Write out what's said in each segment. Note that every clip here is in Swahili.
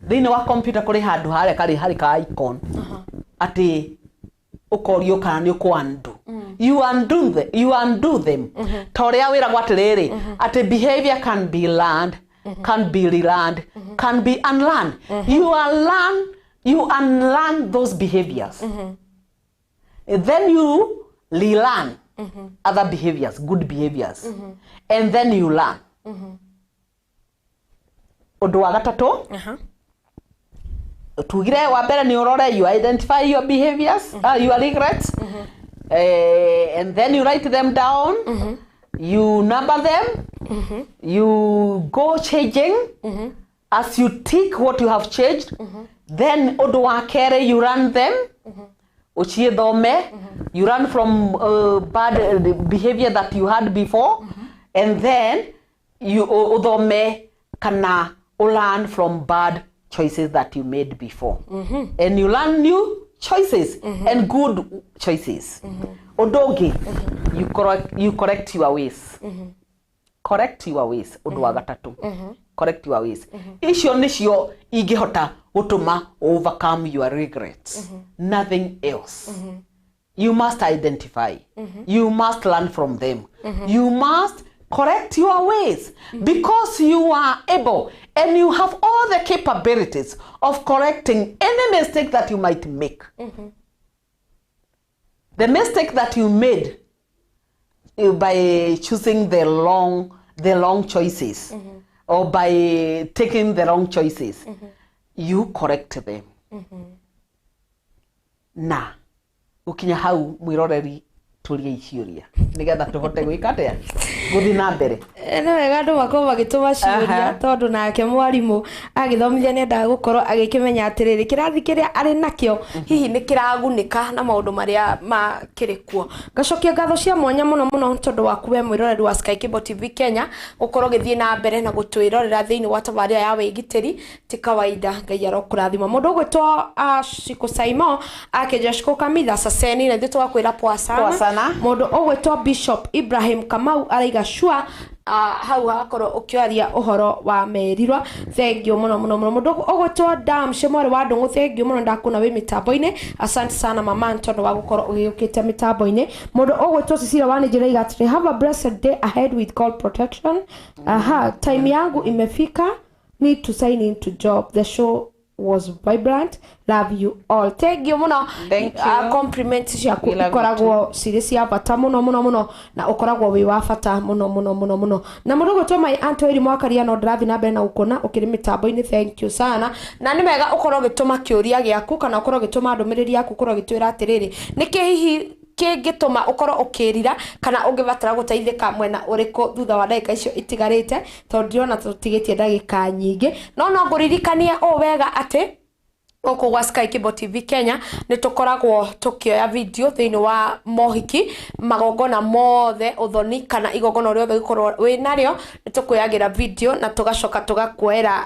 Thini wa computer kuri handu hare hari ka icon ati ukorio kana ni uko undo you undo them toria wira gwatiriri ati behavior can be learned can be relearned can be unlearned you unlearn those behaviors then you relearn other behaviors, good behaviors and then you learn undu wa gatatu tugire wa mbere ni urore you identify your behaviors your regrets and then you write them down you number them you go changing as you tick what you have changed then undu wa kere you run them uchie thome you run from bad behavior that you had before and then you udhome kana learn from bad choices that you made before and you learn new choices and good choices odogi you correct your ways correct your ways undu wa gatatu correct your ways icio nicio ingihota gutuma overcome your regrets nothing else you must identify you must learn from them you must correct your ways because you are able and you have all the capabilities of correcting any mistake that you might make the mistake that you made by choosing the wrong choices or by taking the wrong choices you correct them na ukinya hau mwiroreri tulie iciuria nigetha tuhote gwika atia guthi na mbere no wega andu makorwo magituma ciuria tondu nake mwarimu agithomithia ni endaga gukorwo agikimenya atiriri kirathi kiria ari nakio hihi ni kiragunika na maundu maria makirikuo ngacokia ngatho cia mwanya muno tondu waku we mwiroreri wa Sky Cable TV Kenya gukorwo githie na mbere na gutwirorera thiini wa tabarira ya wigitiri ti kawaida ngai arokurathima mundu gwitwo Shiko Saimo akeja Shiko Kamitha Saseni na thitwa kwira poa sana mundu ogwitwo Bishop Ibrahim Kamau araiga shua hau hakorwo ukioria uhoro wa merirwa thengio muno mundu ogwitwo Dam Shemore wa Ndungu thengio muno ndakuna wi mitambo-ini asante sana mama ntondo wa gukorwo ugiukite mitambo-ini mundu ogwitwo Cecilia wa Nigeria got have a blessed day ahead with God protection time yangu imefika need to sign into job the show was vibrant love you all thank you muno compliments cia kukoragwo series ya bata muno na ukoragwo wi wa bata muno na mundu gutoma Antoine Mwakaria no drathi na mbere na ukona ukiri mitambo-ini thank you sana na ni mega ukorwo gituma kiuria giaku kana ukorwo gituma ndumiriri yaku ukorwo gitwira atiriri niki hihi kingituma ukorwo ukirira kana ungibatara guteithika mwena uriko thutha wa ndagika icio itigarite tondu ndirona tutigitie ndagika nyingi no nguririkanie o wega ati Oko wa Sky Cable TV Kenya nitukoragwo tukioya video thiini wa mohiki magongona mothe uthoni kana igongona riothe gikorwo wi nario nitukuyagira video na tugacoka tugakwera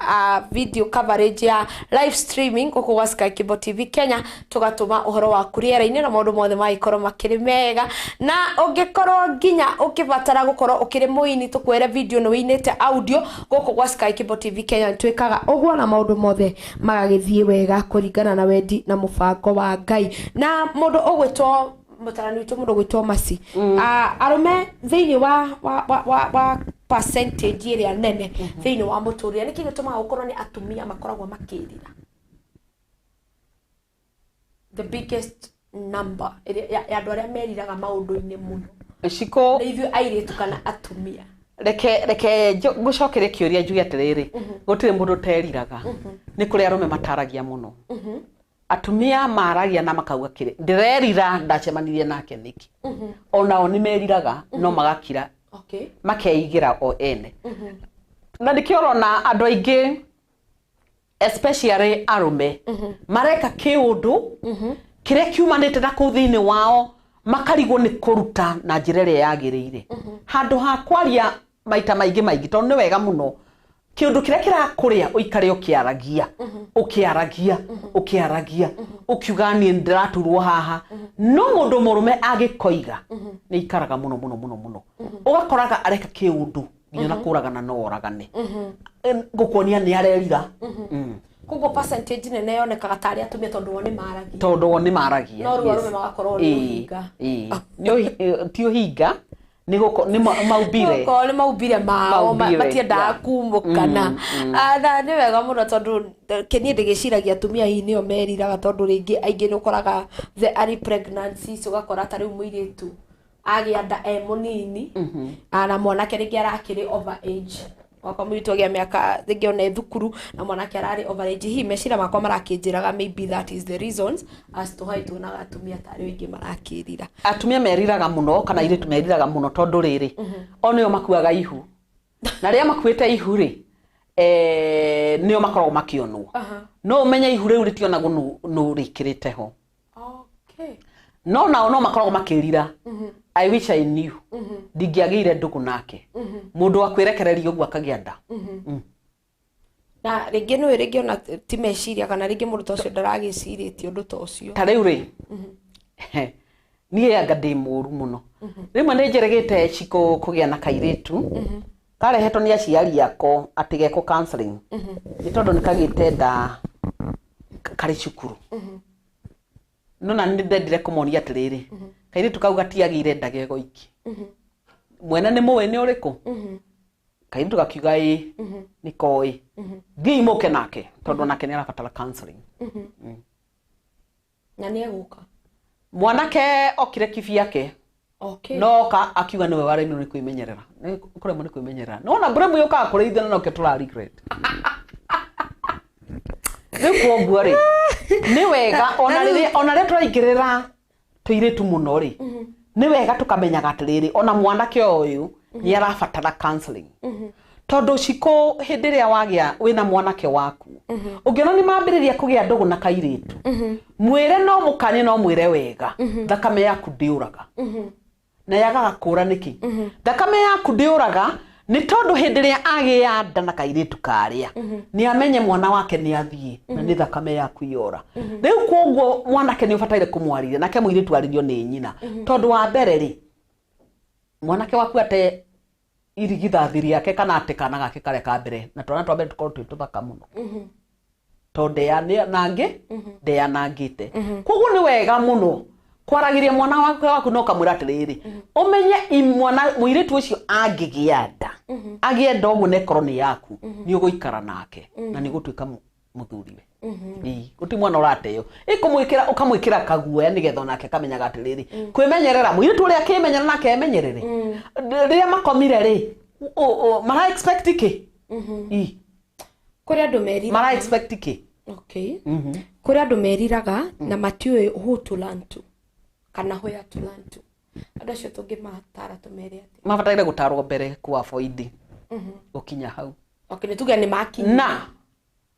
video coverage ya live streaming oko wa Sky Cable TV Kenya tugatuma uhoro wa kuriera-ini na maundu mothe magikorwo makiri mega na ungikorwo nginya ukibatara gukorwo ukiri muini tukwere video no winite audio goko wa Sky Cable TV Kenya twikaga ugwo na maundu mothe magagithie wega kuringana na wedi na mubango wa Ngai na mundu ogwitwo mutarani witu mundu gwitwo Masi arume thiini wa percentage iria nene thiini wa muturia niki gituma ukorwo ni atumia makoragwo makirira the biggest number ya andu aria meriraga maundu-ini muno Shiko ithu airitu kana atumia reke gucokere kiuria njuge atiriri gutire mundu teriraga ni kuri arume mataragia muno atumia maragia na makauga kire ndirerira ndacemanirie nake niki onao ni meriraga no magakira makeigira o ene na ndikiorona andu aingi especially arume mareka kiundu kire kiumanite na kuthini wao makarigwo ni kuruta na njirere yagirire handu ha kwaria maita maingi tondu ni wega muno kiundu kire kirakuria uikare ukiaragia ukiuga ni ndiraturwo haha no mundu murume agikoiga ni ikaraga muno ugakoraga areka kiundu nginya kuragana no oragane gukonia ni arerira koguo percentage nene yonekaga ta arĩa atumia tondũ o nĩ maragia no rĩu arũme magakorwo nĩ ũhinga ti ũhinga nĩ maumbire mao matiendaga kumũkana na nĩ wega mũno tondũ kenie ndĩgĩciragia atumia hihi nĩo meriraga tondũ rĩngĩ aingĩ nĩ ũkoraga the early pregnancies ũgakora ta rĩu mũirĩtu agĩa nda mũnini na mwanake rĩngĩ arakĩrĩ over age wakwa mũirĩtu agĩa mĩaka rĩngĩ ona thukuru na mwanake ararĩ over age hihi meciria makwa marakĩnjĩraga maybe that is the reasons as to why tuonaga atumia ta arĩa aingĩ marakĩrira atumia meriraga mũno kana airĩtu meriraga mũno tondũ rĩrĩ o nĩo makuaga ihu na rĩrĩa makuĩte ihu rĩ nĩo makoragwo makĩonwo no ũmenye ihu rĩu rĩtionagwo nũ rĩkĩrĩte ho no nao no makoragwo makĩrira I wish I knew ndingĩagĩire ndũgũ nake mũndũ akwĩrekereria ũguo akagĩa nda na rĩngĩ nĩ rĩngĩ ona ti meciria kana rĩngĩ mũndũ ta ũcio ndaragĩcirĩtie ũndũ ta ũcio ta rĩu rĩ niĩ anga ndĩ mũru mũno rĩmwe nĩ njeregete ciko kũgĩa na kairĩtu karehetwo nĩ aciari ako atĩ geko counseling nĩ tondũ nĩ kagĩte nda karĩ cukuru no na nĩ ndendire kũmonia atĩrĩrĩ kairĩtu kau gatiagĩire nda gego iki mwena nĩ mũĩ nĩ ũrĩkũ kairĩtu gakiuga nĩ koĩ thiĩ mũke nake tondũ nake nĩ arabatara counseling na nĩ egũka mwanake okire kibi yake no ka akiuga nĩwe waremwo nĩ kwĩmenyerera nĩ kũremwo nĩ kwĩmenyerera no na mbere mũyo ka kũrĩ ithana noke tũra regret rĩu kwoguo rĩ nĩ wega ona rĩrĩa tũraingĩrĩra tũirĩtu mũno rĩ nĩ wega tũkamenyaga atĩrĩrĩ ona mwanake ũyũ nĩ arabatara counseling tondũ ciko hĩndĩ ĩrĩa wagĩa wĩna mwanake waku ũngĩona nĩ mambĩrĩria kũgĩa ndũgũ na kairĩtu mwĩre no mũkanie no mwĩre wega thakame yaku ndĩũraga na yagaga kũra nĩkĩ thakame yaku ndĩũraga nĩ tondũ hĩndĩ ĩrĩa agĩa nda na kairĩtu karĩa nĩ amenye mwana wake nĩ athiĩ na nĩ thakame yaku yora rĩu kwoguo mwanake nĩ ũbataire kũmwarĩria nake mũirĩtu arĩrio nĩ nyina tondũ wa mbere rĩ mwanake waku ate irigithathi rĩake kana atĩ kana gake karĩa ka mbere na twana twa mbere tũkorwo twĩ tũthaka mũno tondũ ndeyanangĩte kwoguo nĩ wega mũno kwaragĩria mwana waku no kamwĩra atĩrĩrĩ ũmenye mwana mũirĩtu ũcio angĩgĩa nda agĩe nda ũguo nekorwo nĩ yaku nĩ ũgũikara nake na nĩ gũtuĩka mũthuriwe gũtirĩ mwana ũrateo ũkamwĩkĩra kaguoya nĩgetha onake akamenyaga atĩrĩrĩ kwĩmenyerera mũirĩtu ũrĩa akĩmenyera nake emenyerere rĩrĩa makomire rĩ mara expect kĩ kũrĩ andũ meriraga mara expect kĩ kũrĩ andũ meriraga na matiũĩ who to learn to kana where to learn to andũ acio tũngĩmatara tũmere atĩ mabataire gũtarwo mbere kwa avoid gũkinya hau nĩ tuge nĩ makinya na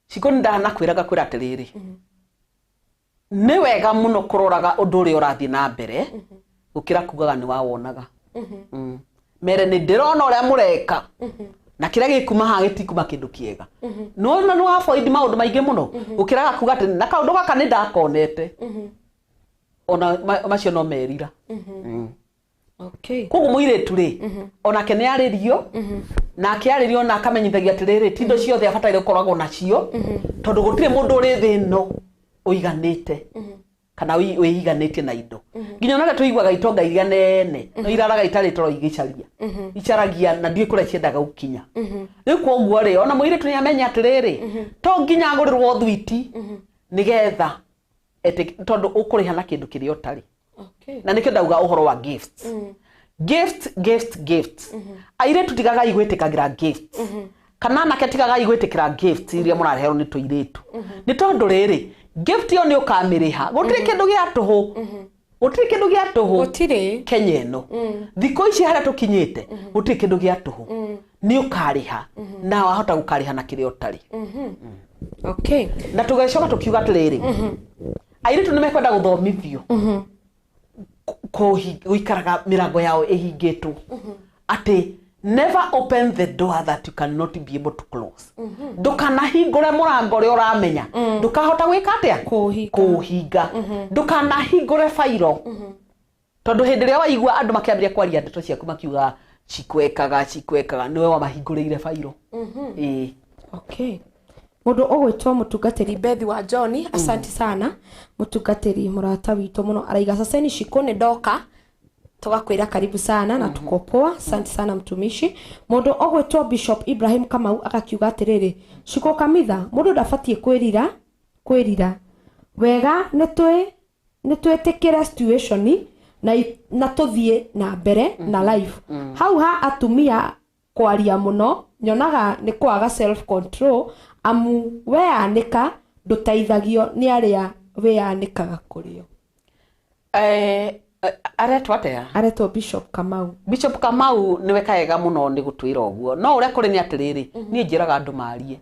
ciko ndanakwĩraga kwĩra atĩrĩrĩ nĩ wega mũno kũroraga ũndũ ũrĩa ũrathiĩ na mbere gũkĩra kugaga nĩ wawonaga mere nĩ ndĩrona ũrĩa mũreka na kĩrĩa gĩkuma haha gĩtikuma kĩndũ kĩega no na nĩ avoid maũndũ maingĩ mũno gũkĩra kuga atĩ na kaũndũ gaka nĩ ndakonete ona macio no merira koguo mũirĩtu rĩ onake nĩ arĩrio nake arĩrio na akamenyithagia atĩrĩrĩ ti indo ciothe abataire gũkoragwo nacio tondũ gũtirĩ mũndũ ũrĩ thĩ ĩno ũiganĩte kana wĩiganĩtie na indo nginya ona tũiguaga itonga iria nene no iraraga itarĩ toro igĩcaria icaragia na ndiĩ kũrĩa ciendaga gũkinya rĩu kwoguo rĩ ona mũirĩtu nĩ amenya atĩrĩrĩ to nginya agũrĩrwo thwiti nĩgetha tondũ ũkũrĩha na kĩndũ kĩrĩa ũtarĩ na nĩkĩo ndauga ũhoro wa gifts gifts airĩtu tigagai gwĩtĩkagĩra gifts kana anake tigagai gwĩtĩkĩra gifts iria mũrareherwo nĩ tũirĩtu nĩ tondũ rĩrĩ gift ĩyo nĩ ũkamĩrĩha gũtirĩ kĩndũ gĩa tũhũ gũtirĩ kĩndũ gĩa tũhũ gũtirĩ Kenya ĩno thikũ ici harĩa tũkinyĩte gũtirĩ kĩndũ gĩa tũhũ nĩ ũkarĩha na wahota gũkarĩha na kĩrĩa ũtarĩ na tũgĩcoka tũkiuga atĩrĩrĩ airĩtu nĩ mekwenda gũthomithio gũikaraga mĩrango yao ĩhingĩtwo atĩ never open the door that you cannot be able to close ndũkanahingũre mũrango ũrĩa ũramenya ndũkahota gwĩka atĩa kũũhinga ndũkanahingũre bairo tondũ hĩndĩ ĩrĩa waigua andũ makĩambĩrĩria kwaria ndeto ciaku makiuga cikwekaga niwe wamahingũrĩire bairo Mundu ogwitwo mutungatiri Bethi wa John, asante sana mutungatiri murata witũ muno, araiga Ceceni Shiko ni ndoka tugakwira karibu sana na tuko poa, asante sana mtumishi. Mundu ogwitwo Bishop Ibrahim Kamau akakiuga atiriri, Shiko Kamitha mundu ndabatie kwirira wega nitwetikira situation na tuthie na mbere na life. Hau ha atumia kwaria muno nyonaga ni kwaga self control, amu weanika ndutaithagio ni aria weanikaga kurio. Aretwo Bishop Kamau. Bishop Kamau niwe kaega muno ni gutwira uguo. No uria kuri ni atiriri ni njiraga andu marie.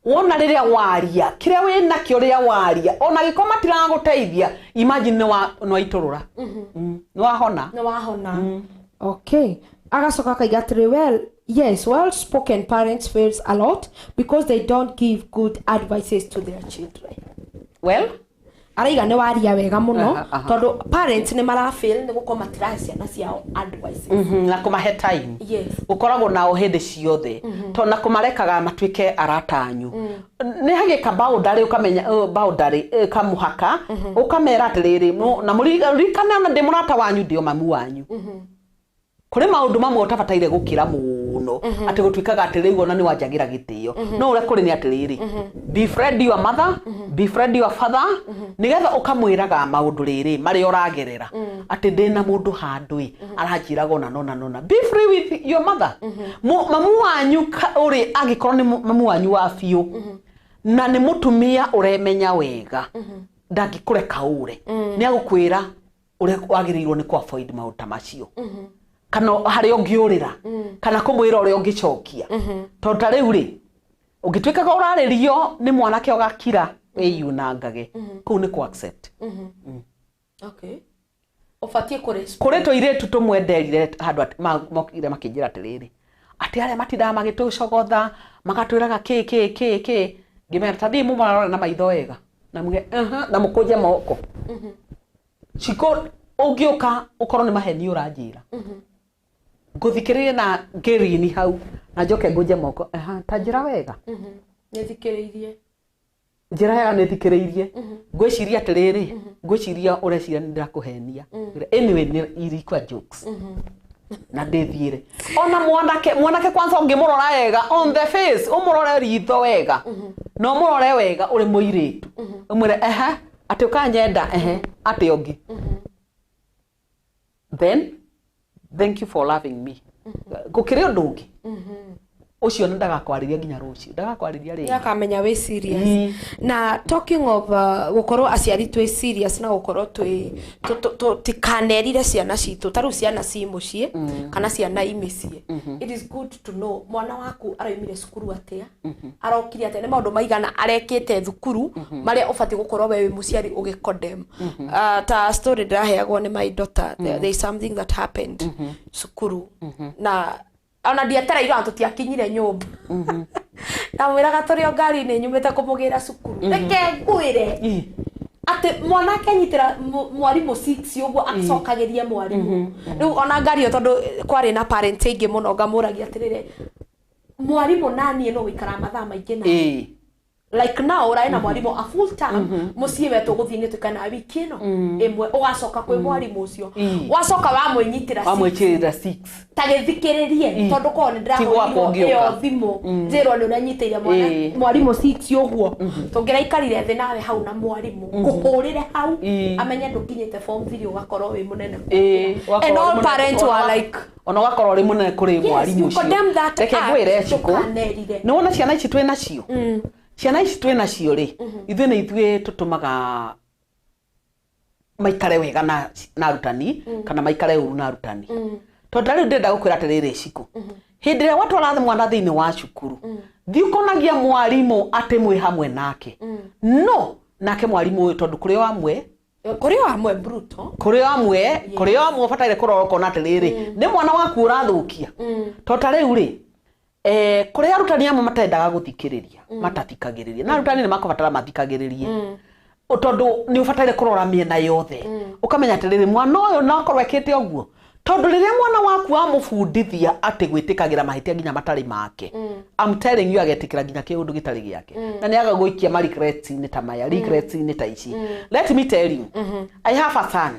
Wona riria waria kiria wina kio riria waria ona giko matira guteithia, imagine no waiturura. No wahona. Okay. Agacoka kaigatire, well, yes, well spoken parents fails a lot because they don't give good advices to their children. Well, araiga ne waria wega muno tondu parents ne marafail ne gukoma matiracia na ciao advices. Na kumahe time. Yes. Ukoragwo nao hindi ciothe to na kumarekaga matwike arata anyu. Ni hagika boundary ukamenya boundary kamuhaka ukamera atiriri na murikana na ndimurata wanyu ndio mamu wanyu. Kuri maundu mamwe utabataire gukira muno ati gutwikaga atiriri ona ni wanjagira gitio. No ure kuri ni atiriri befriend your mother, befriend your father, nigetha ukamwiraga maundu riri mari uragerera ati ndina mundu handui aranjiraga ona nona. Be free with your mother. Mamu wanyu uri agikorwo ni mamu wanyu wa fiu na ni mutumia uremenya wega ndagikureka ure ni agukwira ure wagirirwo ni ku avoid maundu macio kana hari ongiurira kana kumwira uri ongicokia tondu riu ri ungitwikaga uraririo ni mwanake ogakira wiyunangage kuu ni ku accept. Okay. Ufatie kuri toiretu tumwenderire handu mokire makinjira atiriri ati aria matindaga magitucogotha magatwiraga ki ngimera tadi mu marora na maitho wega na muge na mukuje moko Shiko ungiuka ukorwo ni maheni uranjira nguthikiririe na ngirini hau na njoke nguje moko tanjira wega nithikiriirie njira ya nithikiriirie ngwiciria atiriri ngwiciria ureciria ndirakuhenia anyway ni irikwa jokes na ndithiire ona mwanake kwanza ungimurora wega on the face umurore ritho wega no murore wega uri muiritu umwire ati ukanyenda ati ongi then thank you for loving me gukire ndungi ucio ndagakwariria nginya rucio ndagakwariria ri akamenya we serious. Na talking of gukorwo aciari twi serious na gukorwo twi tikanerire ciana citu taru ciana ci mucie kana ciana imicie, it is good to know mwana waku araimire cukuru atia arokiri atia ni maundu maigana arekete thukuru maria ubati gukorwo we muciari ugicondem. Ta story ndiraheagwo ni my daughter, there is something that happened cukuru na ona ndiatera iro tutiakinyire nyumba na mwiraga turi ngari ni nyumite kumugira cukuru reke ngwire ati mwana kenyitira mwarimu 6 uguo acokagiria mwarimu riu ona ngari yo tondu kwari na parent ingi muno ngamuragia atirire mwarimu nani no wikara mathaa maingi na like now rai na mwarimu a full time mucie wetu guthini tukana wiki ino imwe ugacoka kwi mwarimu ucio wacoka wamwinyitira 6 tagithikiririe tondu ko ni ndirahoyo yo thimu zero ni uranyitira mwarimu 6 uguo tungiraikarire thi nawe hau na mwarimu kuhurire hau amenye ndukinyite form 3 ugakorwo wi munene and all parents were like ona wakorwo ri munene kuri mwarimu ucio reke ngwire ciko ni wona ciana ici twi nacio ciana ici twi nacio ri ithuĩ nĩ ithuĩ tũtũmaga maikare wega na arutani kana maikare uru na arutani tondu rĩu ndĩrenda gũkwĩra atĩrĩrĩ Ciko hĩndĩ ĩrĩa watwara mwana thĩinĩ wa cukuru thiũkonagia mwarimũ atĩ mwĩ hamwe nake no nake mwarimũ ũyũ tondu kũrĩ o amwe brutal kũrĩ o amwe ũbataire kũrora ũkona atĩrĩrĩ nĩ mwana waku ũrathũkia tondu ta rĩu rĩ kuri arutani amwe matendaga guthikiriria matathikagiriria na arutani ni makobatara mathikagiririe tondu ni ubataire kurora miena yothe ukamenya atiriri mwana uyu no korwo ekite oguo tondu riria mwana waku amufundithia ati gwitikagira mahitia nginya matari make I'm telling you agetikira nginya kiundu gitari giake na ni agaguikia ma regrets ni ta maya regrets ni ta ici let me tell you I have a son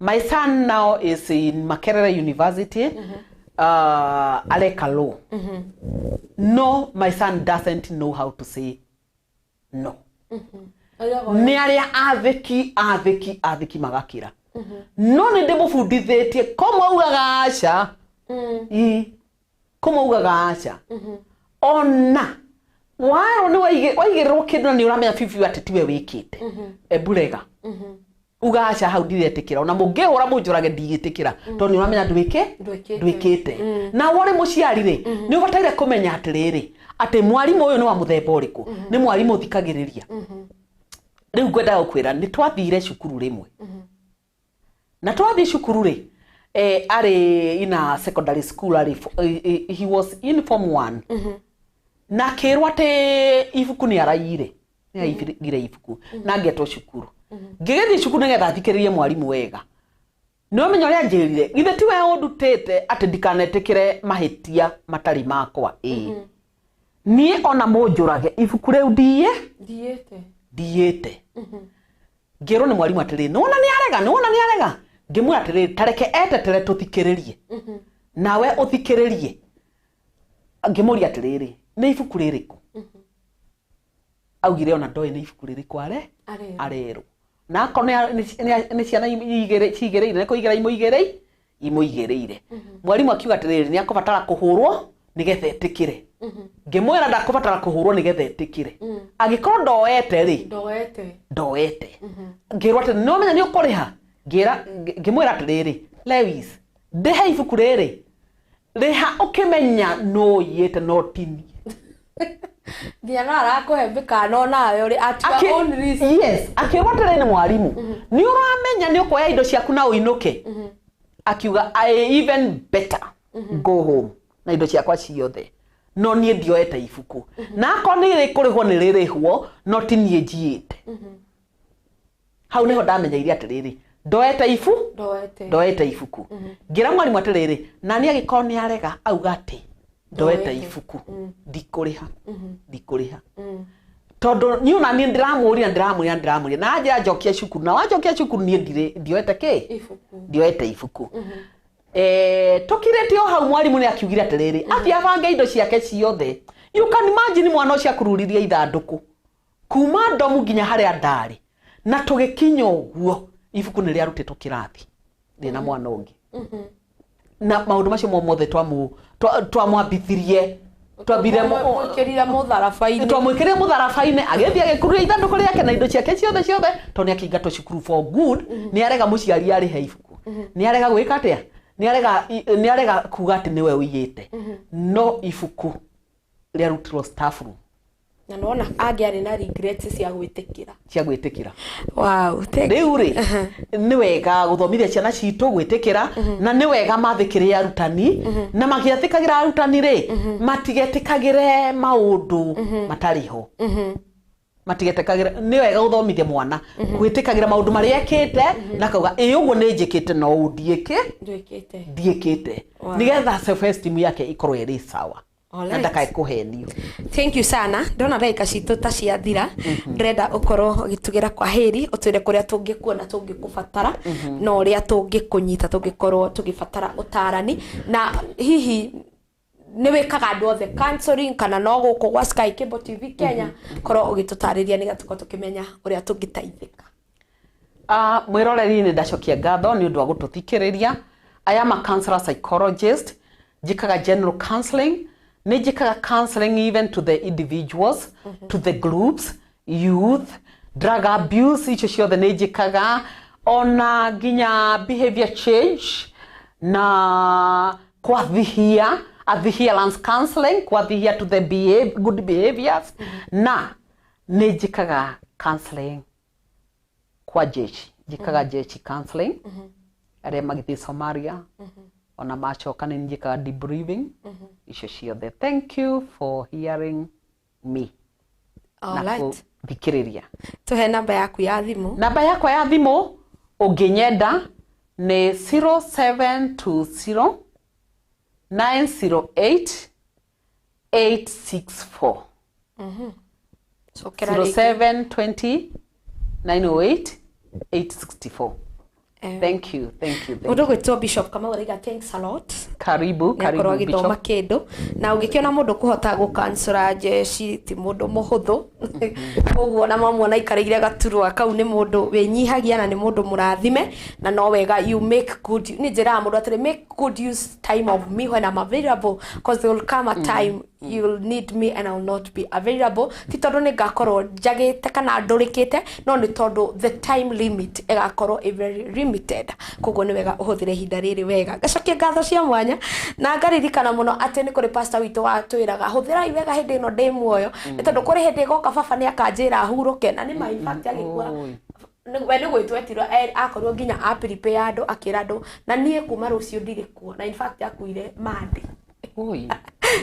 my son now is in Makerere University Aleka Law no my son doesn't know how to say no ni aria athiki magakira no ni ndimufundithitie komo ugaga aca komo ugaga aca ona waro ni waigirwo kindu ni uramenya fifi ati tiwe wikite eburega uga aca hau ndiretikira ona mungihura munjurage ndigitikira tondu ni uramenya ndwikite na wore muciari ri ni ubataire kumenya atiriri ati mwarimu uyu ni wa muthemba uriku ni mwarimu thikagiriria riu ngwenda gukwira ni twathire cukuru rimwe na twathi cukuru ri ari in a secondary school he was in form 1 na kirwa te ifuku ni araire ni aifire ifuku na ngeto cukuru ngigethi cukuru ngetha thikiririe mwarimu wega no menyo ria njirire githe tiwe undutete ati ndikanetikire mahitia matari makwa nie ona munjurage ifuku riu ndiete ngero ni mwarimu atiri nona ni arega ngimwira atiri tareke etetere tuthikiririe nawe uthikiririe ngimuria atiriri ni ifuku ririku augire ona ndoe ni ifuku ririku arero na akone ni ciana cigereire ne kuigera imuigereire mwarimu akiuga atiriri ni akubatara kuhurwo nigetha etikire ngimwira ndakubatara kuhurwo nigetha etikire agikorwo ndoete ngirwa ati no menya ni ukuriha ngimwira atiriri Lewis ndehe ifuku riri riha ukimenya no yete no tini Diana arakuhe mbikano nawe uri at your own risk. Yes, akiwatere ni mwarimu. Ni uramenya ni ukoya indo ciaku na uinuke. Akiuga I even better go home. Na indo ciakwa ciothe. No nie ndioete ifuku. Na akoni ri kurihwo ni ririhwo no ti nie njiite. Hau niho ndamenya iria atiriri. Ndoete ifuku. Ngira mwarimu atiriri nani agikoni arega auga ati ndoete ifuku ndikuriha todo ni una ni ndiramuria na aje ajokia cukuru na wajokia cukuru ni ndioete ndioete ifuku tukirete o hau mwarimu ni akiugire atiriri athi abange indo ciake ciothe you can imagine mwana ucio kururiria ithanduku kuma ndomu nginya haria ndari na tugikinya uguo ifuku ni riarutitwo kirathi ndina mwana ungi na maundu macio mothe twamwambithirie twambire twamwikirire mutharabaine agethie agikururia ithanduku riake na indo ciake ciothe to ni akingatwo cukuru for good ni arega muciari ari he ifuku ni arega gwika atia ni arega kuga ati niwe uyite no ifuku riarutirwo staff room na nona agiari na regrets cia gwitikira wow riu ri ni wega guthomithia ciana citu gwitikira na ni wega mathikiria arutani na magiathikagira arutani ri matigetikagire maundu matariho matigetikagire ni wega guthomithia mwana gwitikagira maundu mari ekite na kauga uguo ni njikite no ndiekite nigetha self esteem yake ikorwe iri sawa. Thank you sana. Ndona ndaika citu ta ciathira ndrenda ukorwo gitugira kwa heri utwire kuria tungikuona tungikubatara no uria tungikunyita tungikorwo tugibatara utarani na hihi ni wikaga andu othe counseling kana no guku gwa Sky Cable TV Kenya korwo ugitutariria ni gatuko tukimenya uria tungitaithika. Mwiroreri ni ndacokia ngatho ni undu wa gututhikiriria. I am a counselor psychologist, jikaga general counseling. Nejikaga counseling even to the individuals, to the groups, youth, drug abuse, icho ciothe nejikaga ona ginya behavior change na kwathihia adherence counseling, kwathihia to the good behaviors na nejikaga counseling kwa jeshi, jikaga jeshi counseling aria magithi Somalia ona machoka ni njikaga debriefing icio ciothe. Thank you for hearing me. Alright. Thikiriria. Tuhe namba yaku ya thimu. Namba yakwa ya thimu unginyenda nĩ 0720 908 864. Cokera rĩngĩ. 0720 908 864. Thank you. Mundu gwitwo Bishop Kamau Riga, thanks a lot. Karibu Bishop. Bishop. Kindu na ungikiona mundu kuhota gukansura jeshi ti mundu muhuthu uguo na mamwona ikarigire gaturwa kau ni mundu wenyihagia na ni mundu murathime na no wega you make good ni njira mundu atire make good use time of me when I'm available, because there will come a time you'll need me and I'll not be available. Ti tondu ni ngakorwo njagite kana ndurikite, no ni tondu the time limit igakorwo very limited. Koguo ni wega uhuthire ihinda riri wega. Gacokia ngatho cia mwanya na ngaririkana muno ati ni kuri pastor witu watwiraga huthira iwega hindi ino ndi muoyo, ni tondu kuri hindi goka baba ni akanjira huruke na ni mai fact agikua we ni gwitwetirwo akorwo nginya a prepare andu akira andu na nie kuma rucio ndirikuo na in fact akuire mandi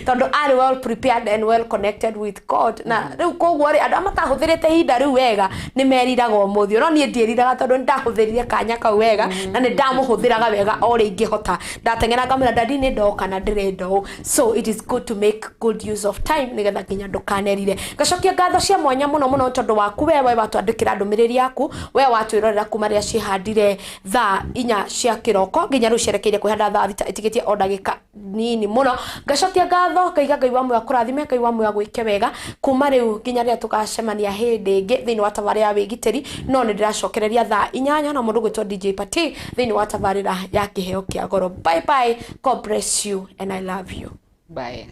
tondu are well prepared and well connected with God. Na riu koguo ri andu amatahuthirite hinda riu wega ni meriraga umuthio, no nie ndieriraga tondu ndahuthirire kanya kau wega na ni ndamuhuthiraga wega o ri ingihota. Ndatengera ngamira dadi ni ndoka na ndirenda u, so it is good to make good use of time nigetha nginya ndukanerire. Gacokia ngatho cia mwanya muno tondu waku wewe watwandikira ndumiriri yaku, we watwirorera kuma ria cihandire thaa 4 cia kiroko nginya riu cerekeire kwihanda thaa 6 itigitie o ndagika nini muno. Gacokia ngatho kaiga Ngai wa muoyo kurathime, Ngai wa muoyo gwike wega kuma riu nginya ria tukacemania hindi ingi thiini wa tabarira ya wigitiri, no ni ndiracokereria thaa 8 na mundu gwitwo DJ Pati thiini wa tabarira ya kiheo kia goro. Bye bye, God bless you and I love you. Bye.